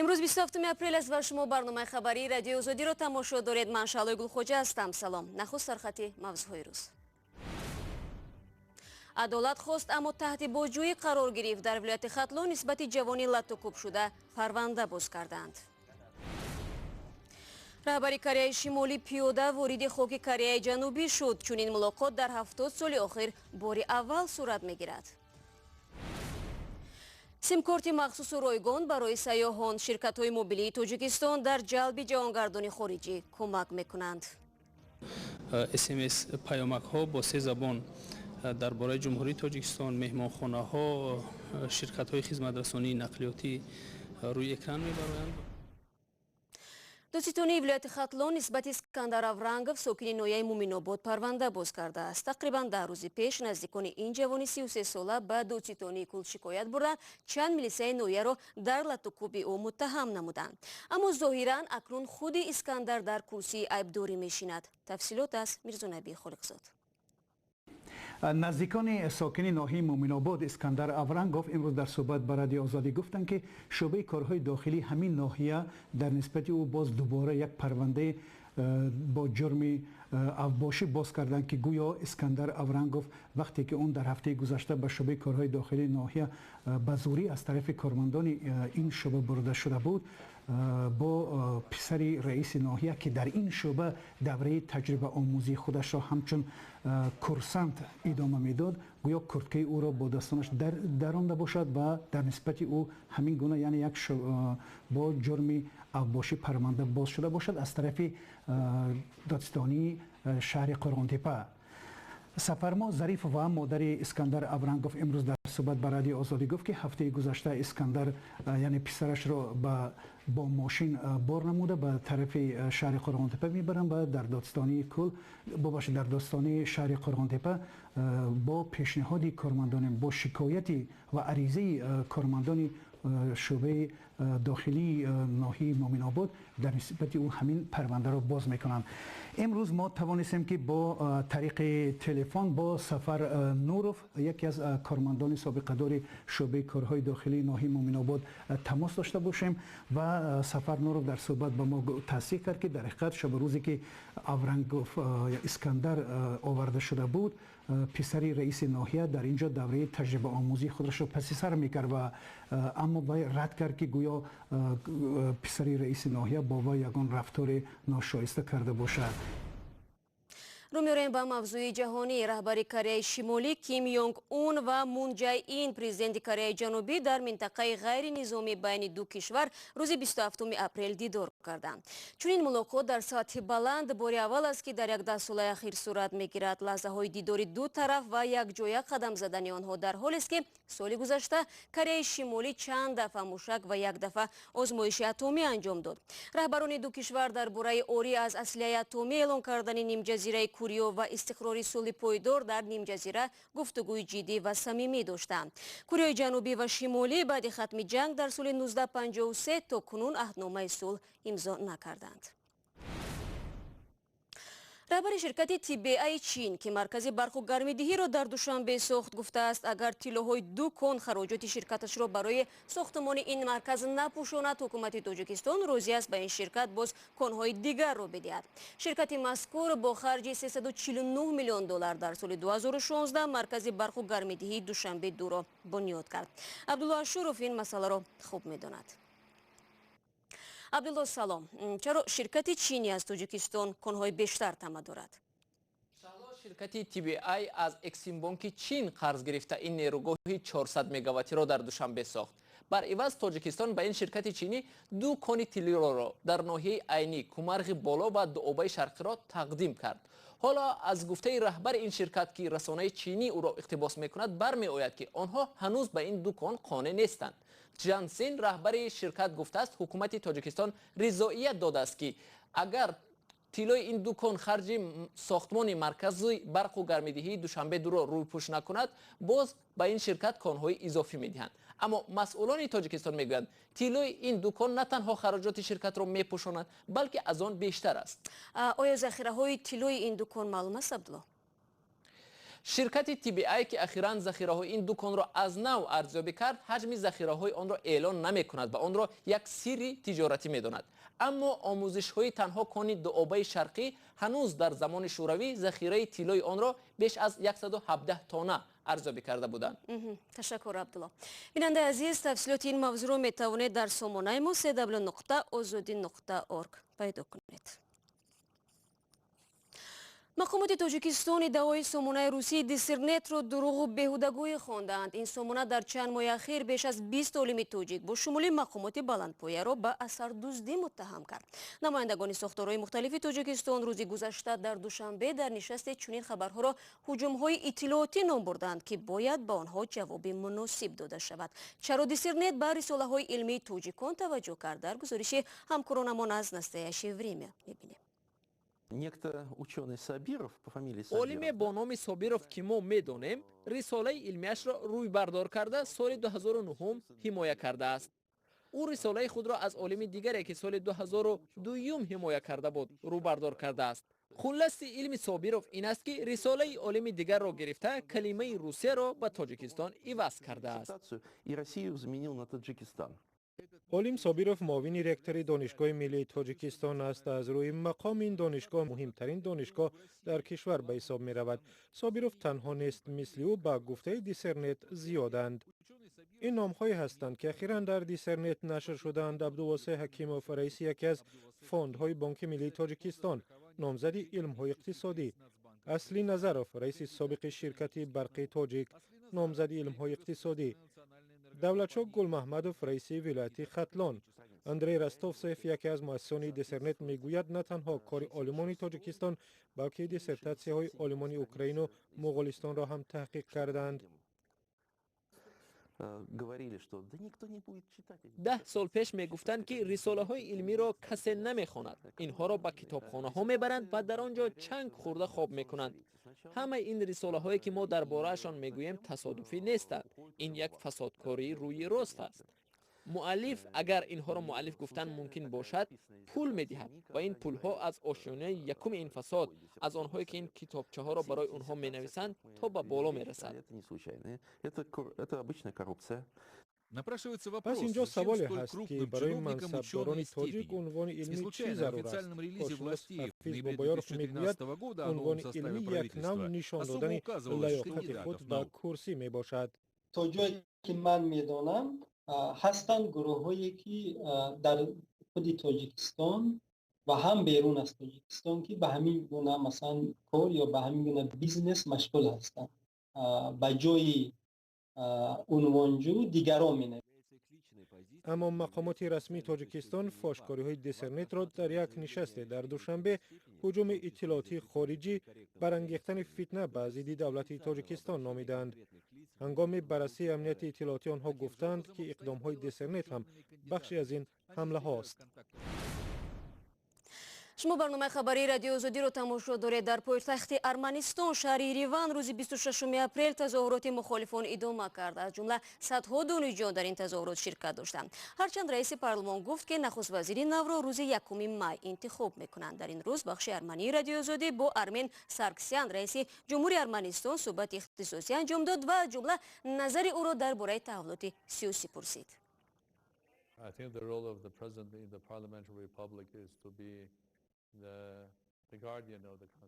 امروز 27 اپریل است و شما برنامه خبری رادیو آزادی را تماشا دارید. من شعله گلخوجه هستم. سلام. نخست سرخط موضوعهای روز. عدالت خواست اما تحت بازجویی قرار گرفت. در ولایت ختلون نسبت جوانی لطوکوب شده پرونده باز کردند. رهبری کره شمالی پیاده وارد خاک کره جنوبی شد. چنین ملاقات در 70 سال آخر بار اول صورت میگیرد. سیمکارتی مخصوص و رایگان برای سیاحان. شرکت‌های موبیلی تاجیکستان در جلب جهانگردانی خارجی کمک میکنند. SMS پیامک‌ها با 3 زبان درباره جمهوری تاجیکستان، مهمانخانه‌ها، شرکت‌های خدمت‌رسانی نقلیاتی روی اکران می‌برند. دادستانی ولایت ختلون نسبت اسکندر افرنگов ساکن نویه مومین‌آباد پرونده باز کرده است. تقریبا 10 روز پیش نزدیکان این جوان 33 ساله به دادستانی کل شکایت بردند چند میلیسای نویه را در لطوکوبی او متهم نمودند. اما ظاهراً اکنون خود اسکندر در کرسی عیبداری میشیند. تفصیلات از میرزا نبی خالقزاد. نزدیکان ساکن ناحیه مومین‌آباد اسکندر افرنگов امروز در صحبت با رادیو آزادی گفتند که شعبه کارهای داخلی همین ناحیه در نسبت او باز دوباره یک پرونده با جرم اوباشی باز کردند که گویا اسکندر افرنگов وقتی که اون در هفته گذشته به شعبه کارهای داخلی ناحیه به زوری از طرف کارمندان این شعبه برده شده بود، با پسر رئیس ناحیه که در این شعبه دوره تجربه آموزی خودش را همچون کورسانت ادامه میداد، گویا کرتکه او را با دستانش درانده باشد و در نسبت او همین گونه یعنی یک با جرم اوباشی پرونده باز شده باشد از طرف دادستانی شهر قرغانتپه. سفرما ظریف و مادر اسکندر افرنگов امروز در صحبت با رادیو آزادی گفت که هفته گذشته اسکندر یعنی پسرش را با ماشین بار نموده به طرف شهر قرغانتپه میبرند و در دادستانی کل در دادستانی شهر قرغانتپه با پیشنهاد کارمندان با شکایتی و عریضه کارمندان شعبه داخلی ناحیه مومین‌آباد در نسبت او همین پرونده را باز میکنند. امروز ما توانستیم که با طریق تلفن با سفر نوروف یکی از کارمندان سابقه دار شعبه کارهای داخلی ناحیه مومین‌آباد تماس داشته باشیم و سفر نوروف در صحبت با ما تصدیق کرد که در حقیقت شب روزی که افرنگov اسکندر آورده شده بود پسر رئیس ناحیه در اینجا دوره تجربه آموزی خودش را پس سر میکرد و اما وی رد کرد که گویا پسر رئیس ناحیه با وی یگان رفتار ناشایسته کرده باشد. رو می‌آوریم به موضوع جهانی. رهبری کره شمالی کیم یونگ اون و مون جای این پرزیدنت کره جنوبی در منطقه غیر نظامی بین دو کشور روز 27 اپریل دیدار کردند. چون این ملاقات در سطح بلند بار اول است که در 10 سال اخیر صورت می‌گیرد. لحظه‌های دیداری دو طرف و یک جای قدم زدن آنها در حالی است که سال گذشته کره شمالی چند دفعه موشک و یک دفعه آزمایش اتمی انجام داد. رهبران دو کشور درباره اوری از اسلحه اتمی اعلان کردن نیم جزیره کوریا و استقراری صلح پایدار در نیم جزیره گفتگوی جدی و صمیمی داشتند. کره جنوبی و شمالی بعد ختم جنگ در سال 1953 تا کنون عهدنامه صلح امضا نکردند. رهبر شرکت TBI چین که مرکز برق و گرمایدهی را در دوشنبه ساخت گفته است اگر طلاهای 2 کن خراجات شرکتش را برای ساختمان این مرکز نپوشاند حکومت تاجیکستان راضی است به این شرکت باز کنهای دیگر را بدهد. شرکت مذکور با خرج 349 میلیون دلار در سال 2016 مرکز برق و گرمایدهی دوشنبه 2 را بنیاد کرد. عبدالله شروف این مسئله را خوب می‌داند. عبدالله سلام. چرا شرکت چینی از تاجیکستان کنهای بیشتر طمع دارد؟ شرکت TBI از اکسیم بانک چین قرض گرفته این نیروگاهی 400 مگاواتی را در دوشنبه ساخت. بر عوض تاجیکستان به این شرکت چینی 2 کن طلا را در ناحیه عینی، کومرغ بالا و دوآبه شرقی را تقدیم کرد. حالا از گفته رهبر این شرکت که رسانه چینی او را اقتباس میکند برمی آید که آنها هنوز به این 2 کن قانع نیستند. جانسین رهبر شرکت گفته است حکومت تاجیکستان رضایت داده است که اگر طلای این 2 کن خرج ساختمان مرکز برق و گرمایدهی دوشنبه 2 را روپوش نکند باز به این شرکت کانهای اضافی میدهند. اما مسئولان تاجیکستان میگویند طلای این 2 کن نه تنها خراجات شرکت را میپوشاند بلکه از آن بیشتر است. آیا ذخیره های طلای این 2 کن معلوم است عبدالله؟ شرکت TBI که اخیراً ذخیره‌های این دکان را از نو ارزیابی کرد، حجم ذخیره‌های آن را اعلام نمی‌کند و آن را یک سری تجارتی می‌داند. اما آموزش‌های تنها کان دوآبه شرقی هنوز در زمان شوروی ذخیره طلای آن را بیش از 117 تانه ارزیابی کرده بودند. تشکر عبدالله. بیننده عزیز، تفصیلات این موضوع را می‌توانید در سامانه ما www.ozodi.org پیدا کنید. مقامات تاجیکستان ادعای سامانه روسی دیسرنت را دروغ و بیهودگویی خواندند. این سامانه در چند ماه اخیر بیش از 20 عالم تاجیک با شمول مقامات بلندپایه را به اثردزدی متهم کرد. نمایندگان ساختارهای مختلف تاجیکستان روز گذشته در دوشنبه در نشست چنین خبرها را هجوم‌های اطلاعاتی نام بردند که باید به آنها جواب مناسب داده شود. چرا دیسرنت به رساله‌های علمی تاجیکان توجه کرد؟ در گزارش همکارانمان از نستایش وریمه می‌بینیم. عالم با نام صابیروف که ما می‌دانیم رساله علمیش را روی بردار کرده سال 2009 حمایت کرده است. او رساله خود را از عالم دیگری که سال 2002 حمایت کرده بود رو بردار کرده است. خلاصه علم صابیروف این است که رساله عالم دیگر را گرفته کلمه روسیه را به تاجیکستان عوض کرده است. عالم صابیروف معاون رکتور دانشگاه ملی تاجیکستان است. از روی مقام این دانشگاه مهمترین دانشگاه در کشور به حساب می رود. صابیروف تنها نیست، مثل او به گفته دیسرنت زیادند. این نام‌هایی هستند که اخیراً در دیسرنت نشر شدند. عبدالواسع حکیموف رئیس یکی از فاندهای بانک ملی تاجیکستان، نامزد علم‌های اقتصادی، اصلی نظروف رئیس سابق شرکت برق تاجیک، نامزد علم‌های اقتصادی، دولتچوک گل محمدوف رئیس ولایت ختلان، اندری رستوفسف یکی از مؤسسان دیسرنت میگوید نه تنها کار آلمان تاجیکستان بلکه دیسرتاسی‌های آلمان اوکراین و مغولستان را هم تحقیق کردند. 10 سال پیش میگفتند که رساله های علمی را کسی نمیخواند. اینها را به کتابخانه ها میبرند و در آنجا چنگ خورده خواب میکنند. همه این رساله هایی که ما دربارهشان میگوییم تصادفی نیستند. این یک فسادکاری روی راست است. مؤلف اگر اینها را مؤلف گفتن ممکن باشد پول میدهد و این پول ها از آشیانه یکم این فساد، از آنهایی که این کتابچه ها را برای اونها می نویسند تا به بالا می رسد. پس اینجا سوالی هست که برای منصبداران تاجیک عنوان علمی چی ضرور است؟ کارشناس حفیظ بابایاروف میگوید عنوان علمی یک نوع نشان دادن لیاقت خود به کرسی می باشد. تا جایی که من میدانم هستند گروه هایی که در خود تاجیکستان و هم بیرون از تاجیکستان که به همین گونه مثلا کار یا به همین گونه بیزنس مشغول هستند. به جای عنوانجو دیگران می. اما مقامات رسمی تاجیکستان فاشکاری های دیسرنت را در یک نشست در دوشنبه هجوم اطلاعاتی خارجی برانگیختن فتنه به ضد دولت تاجیکستان نامیدند. هنگام بررسی امنیت اطلاعاتی آنها گفتند که اقدام های دیسرنت هم بخشی از این حمله هاست. شما برنامه خبری رادیو آزادی رو تماشا دارید. در پایتخت ارمنستان شهر یریوان روز 26 اپریل تظاهرات مخالفان ادامه کرد. از جمله صدها دانشجو در این تظاهرات شرکت داشتند. هرچند رئیس پارلمان گفت که نخست وزیر نو را روز 1 می انتخاب میکنند. در این روز بخش ارمنی رادیو آزادی با ارمن سارکسیان رئیس جمهوری ارمنستان صحبت اختصاصی انجام داد و جمله نظر او را درباره تحولات سیاسی پرسید.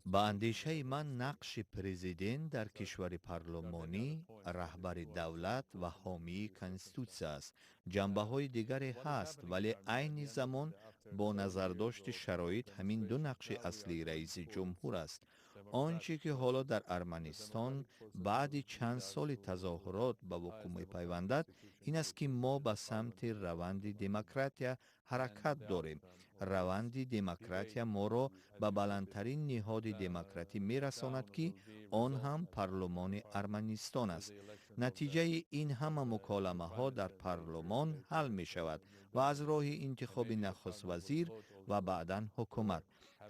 با اندیشه من نقش پرزیدنت در کشور پارلمانی رهبر دولت و حامی کنستیتوسیه است. جنبه های دیگری هست ولی عین زمان با نظرداشت شرایط همین دو نقش اصلی رئیس جمهور است. آنچه که حالا در ارمنستان بعد چند سال تظاهرات به وقوع می‌پیوندد این است که ما به سمت روند دموکراسی حرکت داریم. روند دموکراسی ما را به بلندترین نهاد دموکراتی می‌رساند که آن هم پارلمان ارمنستان است. نتیجه این همه مکالمه ها در پارلمان حل می شود و از راه انتخاب نخست وزیر و بعداً حکومت.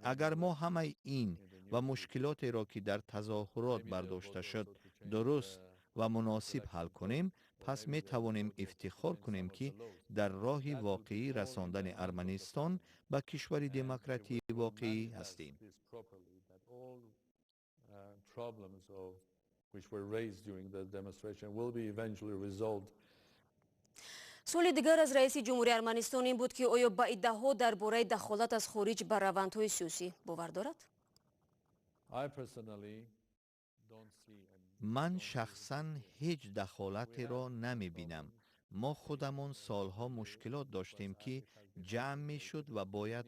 اگر ما همه این و مشکلاتی را که در تظاهرات برداشته شد درست و مناسب حل کنیم، پس می توانیم افتخار کنیم که در راه واقعی رساندن ارمنستان به کشور دموکراتی واقعی هستیم. суоли дигар аз раиси ҷумҳурии Арманистон ин буд ки оё ба иддаҳо дар бораи дахолат аз хориҷ ба равандҳои сиёсӣ бовар дорад? ман шахсан ҳеҷ дахолатеро намебинам. мо худамон солҳо мушкилот доштем ки ҷамъ мешуд ва бояд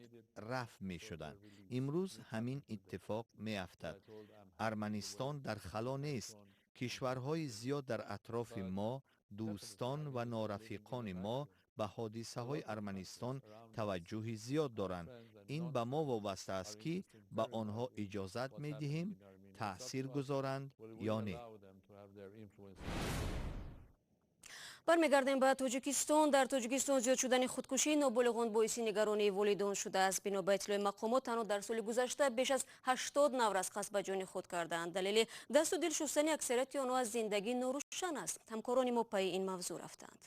рафъ мешуданд. имрӯз ҳамин иттифоқ меафтад. арманистон дар хало нест. кишварҳои зиёд дар атрофи мо, дӯстон ва норафиқони мо ба ҳодисаҳои Арманистон таваҷҷӯҳи зиёд доранд. ин ба мо вобаста аст ки ба онҳо иҷозат медиҳем таъсир гузоранд ё не. бармегардем ба Тоҷикистон. дар Тоҷикистон зиёд шудани худкушии ноболиғон боиси нигаронии волидон шудааст. бино ба иттилои мақомот танҳо дар соли гузашта беш аз 80 наврас қасд ба ҷони худ карданд. далели дасту дил шустани аксарияти онҳо аз зиндагӣ норӯшан аст. ҳамкорони мо пайи ин мавзӯъ рафтанд.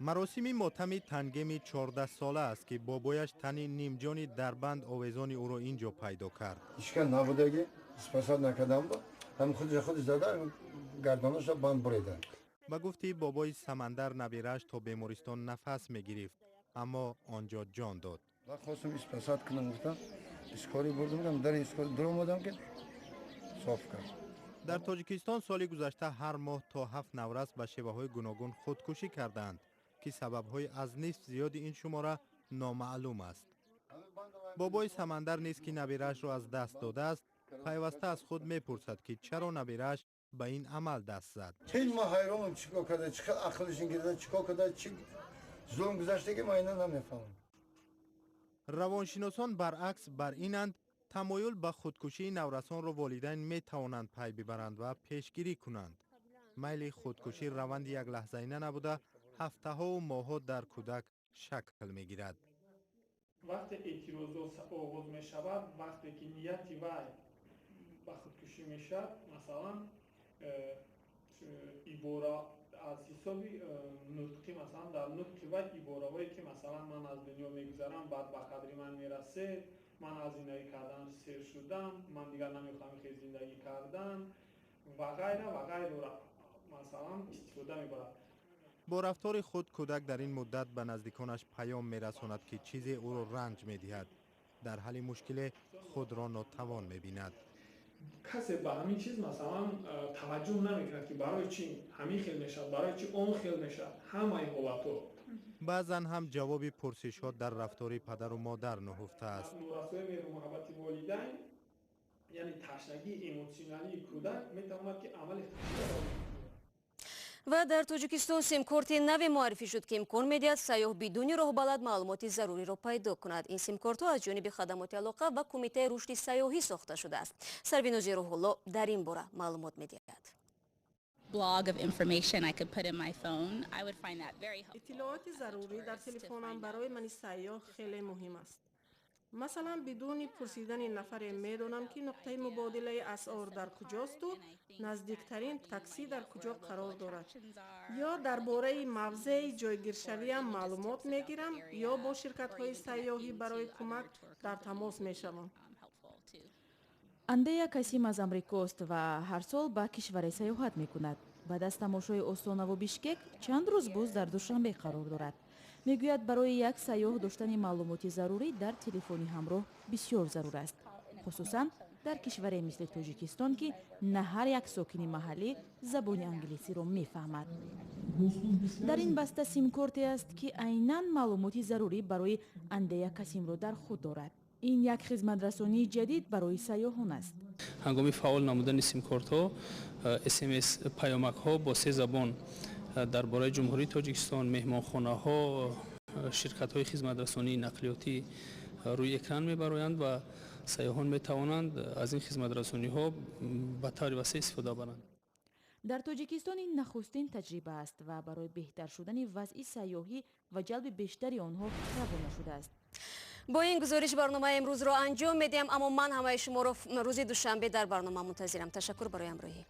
маросими мотами тангеми 14 сола аст ки бобояш тани нимҷони дарбанд овезони ӯро ин ҷо пайдо кард. ишкан набудагӣ испасад накардам ба ҳам худи зада гарданоша банд буридан. ба гуфти бобои Самандар набираш то бемористон нафас мегирифт, аммо онҷо ҷон дод. Вақт хостам испасад кунам гуфтам искори бурдам дар искори dur омадам ки соф кард. дар Тоҷикистон соли гузашта ҳар моҳ то 7 наврас ба шеваҳои гуногун худкушӣ карданд ки сабабҳои аз нисф зиёди ин шумора номаълум аст. бобои Самандар низ ки набираашро аз даст додааст, пайваста аз худ мепурсад ки чаро набирааш ба ин амал даст зад. Ин ма ҳайронам чикор карда, чӣ қадar ақлишин гирифта, чикор карда, чӣ зулм гузаштаги ма ина намефаҳмам. равоншиносон баръакс бар инанд, тамоюл ба худкушии наврасонро волидайн метавонанд пай бибаранд ва пешгирӣ кунанд. майли худкушӣ раванди яклаҳзаина набуда ҳафтаҳову моҳҳо дар кӯдак шакл мегирад. вақте эътирозот оғоз мешавад, вақте ки нияти вай ба худкушӣ мешавад, масалан ибора аз ҳисоби нутқи, масалан дар нутқи вай иборавое ки масалан ман аз дунё мегузарам, баъд ба қадри ман мерасед, ман аз зиндагӣ кардан сер шудам, ман дигар намехоҳам хел зиндагӣ кардан ва ғайра масалан истифода мебарад. با رفتار خود کودک در این مدت به نزدیکانش پیام می‌رساند که چیزی او را رنج می‌دهد. در حال مشکل خود را ناتوان می‌بیند. کسی به همین چیز مثلا توجه نمی‌کند که برای چی همین خیل میشد، برای چی اون خیل میشد، همه این حالت‌ها. بعضاً هم جواب پرسش‌ها در رفتار پدر و مادر نهفته است. نورسوی مهر محبت والدین یعنی تشنگی ایموشنالی کودک می‌تواند که عمل ва дар Тоҷикистон симкорти наве муаррифӣ шуд ки имкон медиҳад сайёҳ бидуни роҳбалад маълумоти заруриро пайдо кунад. ин симкортҳо аз ҷониби хадамоти алоқа ва кумитаи рушди сайёҳӣ сохта шудааст. Сарвинози Рӯҳулло дар ин бора маълумот медиҳад. иттилооти зарурӣ дар телефонам барои мани сайёҳ хеле муҳим аст. масалан бидуни пурсидани нафаре медонам ки нуқтаи мубодилаи асъор дар куҷосту наздиктарин таксӣ дар куҷо қарор дорад, ё дар бораи мавзеи ҷойгиршавиам маълумот мегирам, ё бо ширкатҳои сайёҳӣ барои кӯмак дар тамос мешавам. Андея Касим аз Амрикост ва ҳар сол ба кишваре саёҳат мекунад. баъд аз тамошои Остонову Бишкек чанд рӯз боз дар Душанбе қарор дорад. мегӯяд барои як сайёҳ доштани маълумоти зарурӣ дар телефони ҳамроҳ бисёр зарур аст, хусусан дар кишваре мисли Тоҷикистон ки на ҳар як сокини маҳаллӣ забони англисиро мефаҳмад. дар ин баста симкорте аст ки айнан маълумоти зарурӣ барои Андея Касимро дар худ дорад. ин як хизматрасонии ҷадид барои сайёҳон аст. ҳангоми фаъол намудани симкортҳо смс паёмакҳо бо 3 забон дар бораи ҷумҳурии Тоҷикистон, меҳмонхонаҳо, ширкатҳои хизматрасонии нақлиётӣ рӯи экран мебароянд ва сайёҳон метавонанд аз ин хизматрасониҳо ба таври васеъ истифода баранд. дар Тоҷикистон ин нахустин таҷриба аст ва барои беҳтар шудани вазъи сайёҳӣ ва ҷалби бештари онҳо равона шудааст. бо ин гузориш барномаи имрӯзро анҷом медиҳам, аммо ман ҳамаи шуморо рӯзи душанбе дар барнома мунтазирам. ташаккур барои ҳамроҳӣ.